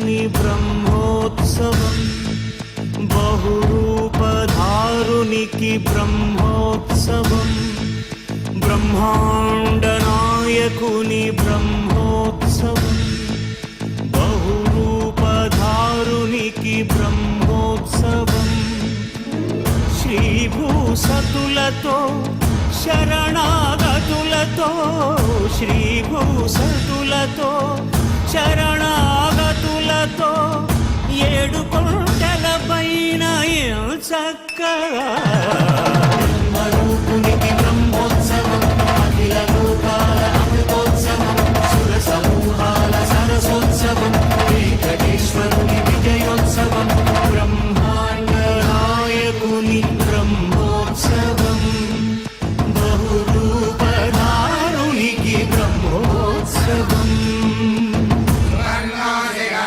నాయకుని బ్రహ్మోత్సవం బహురూపధారునికి బ్రహ్మోత్సవం బ్రహ్మాండ నాయకుని బ్రహ్మోత్సవం బహురూపధారునికి బ్రహ్మోత్సవం శ్రీభూసతులతో శరణాగతులతో శ్రీభూసతులతో శరణాగతులతో 7 కొండల పైన చక్కగా